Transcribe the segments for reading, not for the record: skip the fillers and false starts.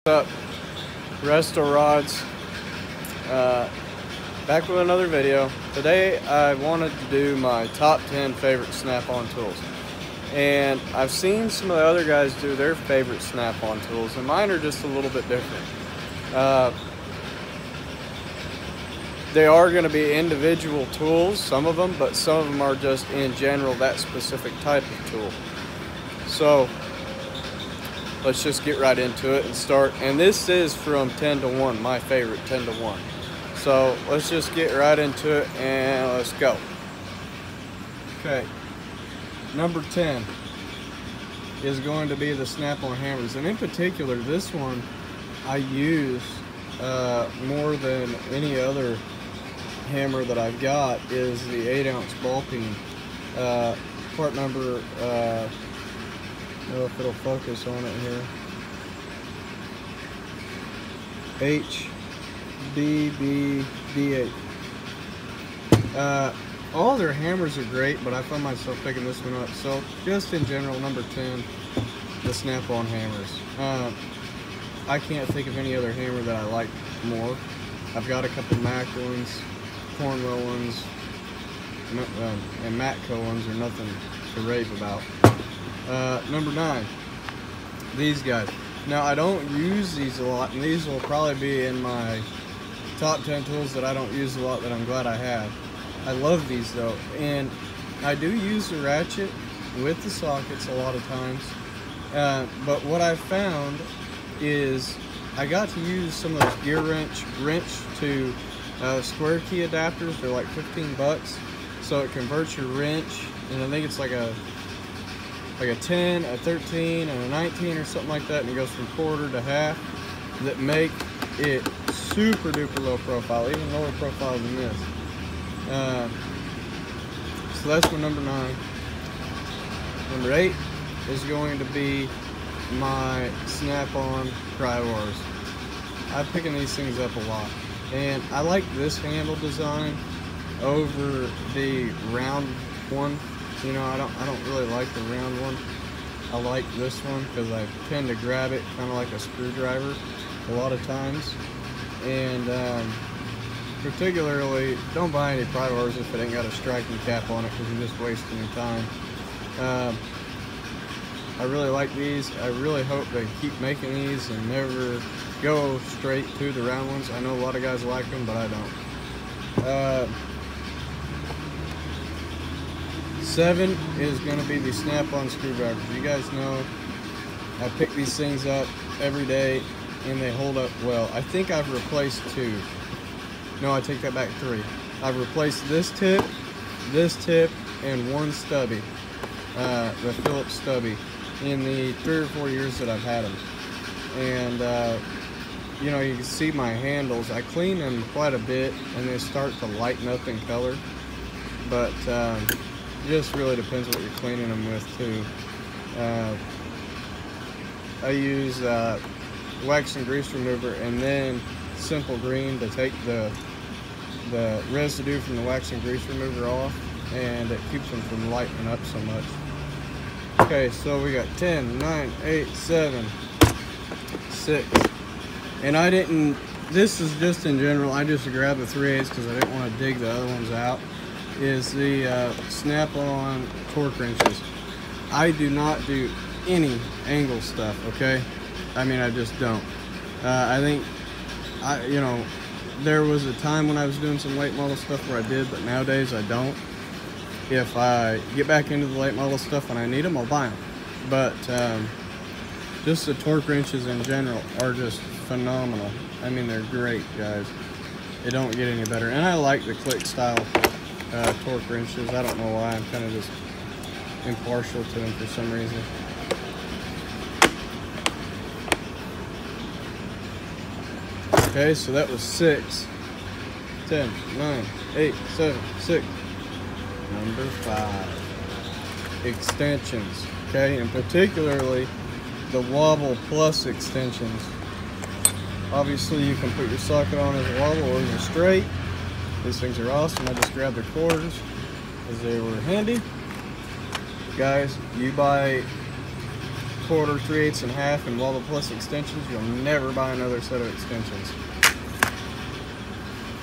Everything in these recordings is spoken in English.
What's up, Resto Rods? Back with another video. Today I wanted to do my top 10 favorite snap-on tools, and I've seen some of the other guys do their favorite snap-on tools, and mine are just a little bit different. They are going to be individual tools, some of them, but some of them are just in general that specific type of tool. So let's just get right into it and start. And this is from 10 to 1, my favorite 10 to 1. So let's just get right into it and let's go. Okay, number 10 is going to be the snap-on hammers. And in particular, this one I use more than any other hammer that I've got is the 8-ounce ball peen. Part number, I don't know if it'll focus on it here. HBBD8. All their hammers are great, but I found myself picking this one up. So just in general, number 10, the snap-on hammers. I can't think of any other hammer that I like more. I've got a couple Mac ones, Cornwell ones, and Matco ones are nothing to rave about. Number 9, these guys. Now I don't use these a lot, and these will probably be in my top 10 tools that I don't use a lot that I'm glad I have. I love these though, and I do use the ratchet with the sockets a lot of times, but what I've found is I got to use some of those gear wrench to square key adapters. They're like 15 bucks, so it converts your wrench, and I think it's like a 10, a 13, and a 19 or something like that, and it goes from quarter to half, that make it super duper low profile, even lower profile than this. So that's my number 9. Number 8 is going to be my snap-on pry bars. I'm picking these things up a lot, and I like this handle design over the round one. You know, I don't really like the round one. I like this one because I tend to grab it kind of like a screwdriver a lot of times. And particularly, don't buy any pry bars if it ain't got a striking cap on it, because you're just wasting your time. I really like these. I really hope they keep making these and never go straight to the round ones. I know a lot of guys like them, but I don't. 7 is going to be the snap-on screwdrivers. You guys know I pick these things up every day, and they hold up well. I think I've replaced 2. No, I take that back, 3. I've replaced this tip, and one stubby, the Phillips stubby, in the 3 or 4 years that I've had them. And you know, you can see my handles. I clean them quite a bit, and they start to lighten up in color. But just really depends what you're cleaning them with too. I use wax and grease remover, and then Simple Green to take the residue from the wax and grease remover off, and it keeps them from lightening up so much. Okay, so we got 10, 9, 8, 7, 6, and I didn't. This is just in general. I just grabbed the 3/8 because I didn't want to dig the other ones out. Is the snap-on torque wrenches. I do not do any angle stuff, okay? I mean, I just don't. I think, you know, there was a time when I was doing some late model stuff where I did, but nowadays I don't. If I get back into the late model stuff when I need them, I'll buy them. But just the torque wrenches in general are just phenomenal. I mean, they're great, guys. They don't get any better. And I like the click style torque wrenches. I don't know why. I'm kind of just impartial to them for some reason. Okay, so that was 6, 10, 9, 8, 7, 6. Number 5, extensions. Okay, and particularly the Wobble Plus extensions. Obviously, you can put your socket on as a wobble or as a straight. These things are awesome. I just grabbed the cords as they were handy. Guys, you buy 3/4, 3/8, and half, and Wobble Plus extensions, you'll never buy another set of extensions.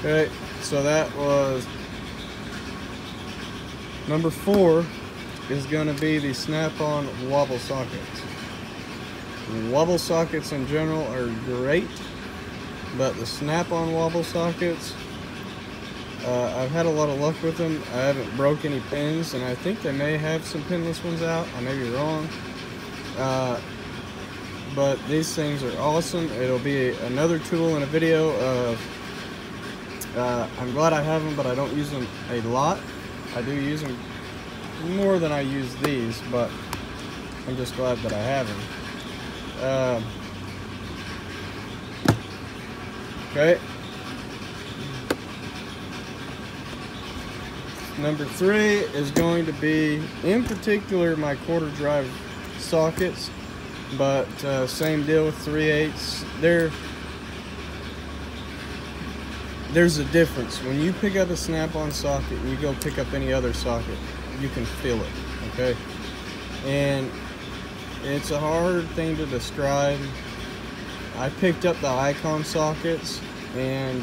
Okay, so that was number 4. Is going to be the Snap-on wobble sockets. Wobble sockets in general are great, but the Snap-on wobble sockets, I've had a lot of luck with them. I haven't broke any pins, and I think they may have some pinless ones out. I may be wrong. But these things are awesome. It'll be another tool in a video of, I'm glad I have them, but I don't use them a lot. I do use them more than I use these, but I'm just glad that I have them. Okay. Number 3 is going to be, in particular, my quarter drive sockets, but same deal with 3/8. There's a difference. When you pick up a Snap-on socket and you go pick up any other socket, you can feel it, okay? And it's a hard thing to describe. I picked up the Icon sockets, and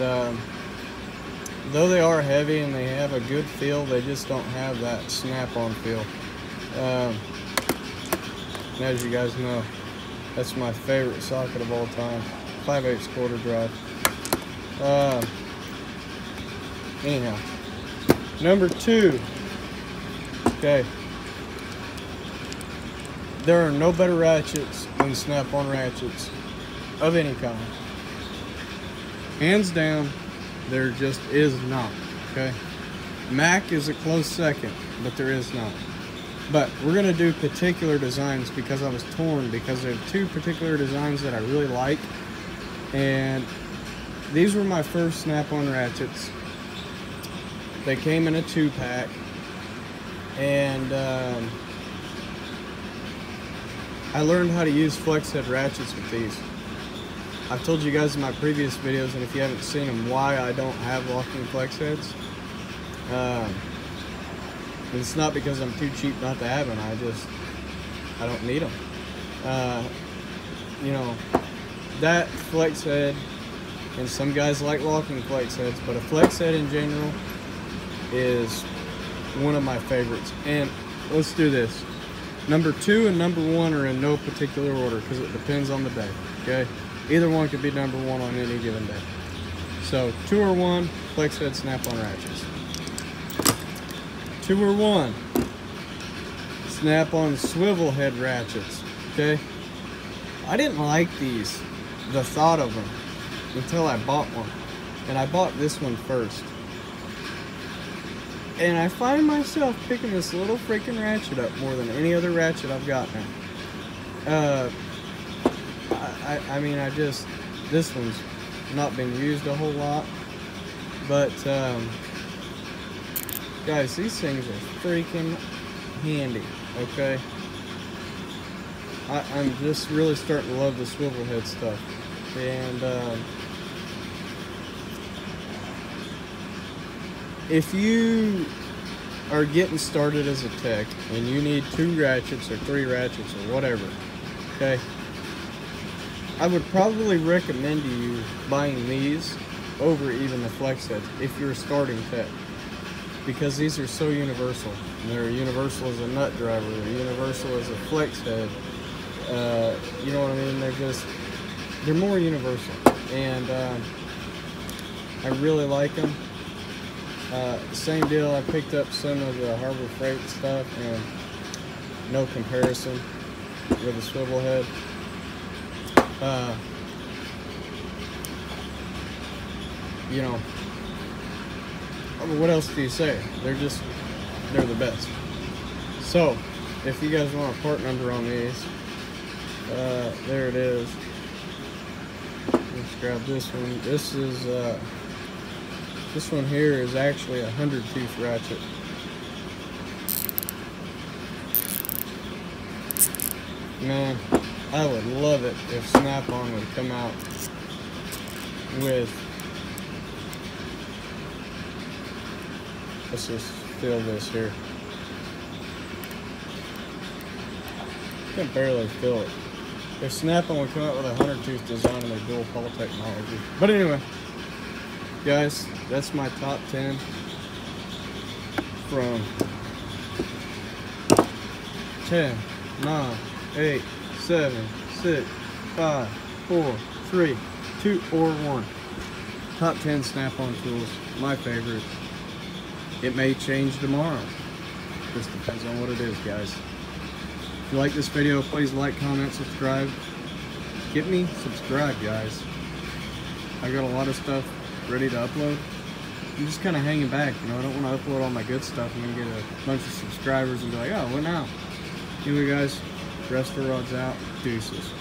though they are heavy and they have a good feel, they just don't have that Snap-on feel. As you guys know, that's my favorite socket of all time, 5/8 quarter drive. Anyhow, number 2. Okay, there are no better ratchets than Snap-on ratchets of any kind. Hands down, there just is not. Okay, Mac is a close second, but there is not. But we're gonna do particular designs because I was torn, because there are 2 particular designs that I really like, and these were my first Snap-on ratchets. They came in a 2-pack. And I learned how to use flex head ratchets with these. I've told you guys in my previous videos, and if you haven't seen them, why I don't have locking flex heads. It's not because I'm too cheap not to have them. I don't need them. You know, that flex head, and some guys like locking flex heads, but a flex head in general is one of my favorites. And let's do this. Number 2 and number 1 are in no particular order because it depends on the day. Okay, either one could be number 1 on any given day. So 2 or 1, flex head Snap-on ratchets. 2 or 1, Snap-on swivel head ratchets. Okay, I didn't like these, the thought of them, until I bought one, and I bought this one first. And I find myself picking this little freaking ratchet up more than any other ratchet I've got now. I mean, this one's not been used a whole lot, but guys, these things are freaking handy, okay? I'm just really starting to love the swivel head stuff, and if you are getting started as a tech and you need 2 ratchets or 3 ratchets or whatever, okay, I would probably recommend you buying these over even the flex heads if you're a starting tech, because these are so universal. They're universal as a nut driver, they're universal as a flex head. You know what I mean? They're more universal, and I really like them. Same deal, I picked up some of the Harbor Freight stuff, and no comparison with the swivel head. You know, what else do you say? They're the best. So, if you guys want a part number on these, there it is. Let's grab this one. This one here is actually a 100-tooth ratchet. Man, I would love it if Snap-on would come out with, let's just fill this here. can barely feel it. If Snap-on would come out with a 100-tooth design and their dual pole technology. But anyway, guys, that's my top 10 from 10, 9, 8, 7, 6, 5, 4, 3, 2, or 1. Top 10 Snap-on tools, my favorite. It may change tomorrow. Just depends on what it is, guys. If you like this video, please like, comment, subscribe. Get me subscribed, guys. I got a lot of stuff ready to upload. I'm just kind of hanging back, you know. I don't want to upload all my good stuff and then get a bunch of subscribers and be like, oh, what now? Anyway, guys, Restorod's out. Deuces.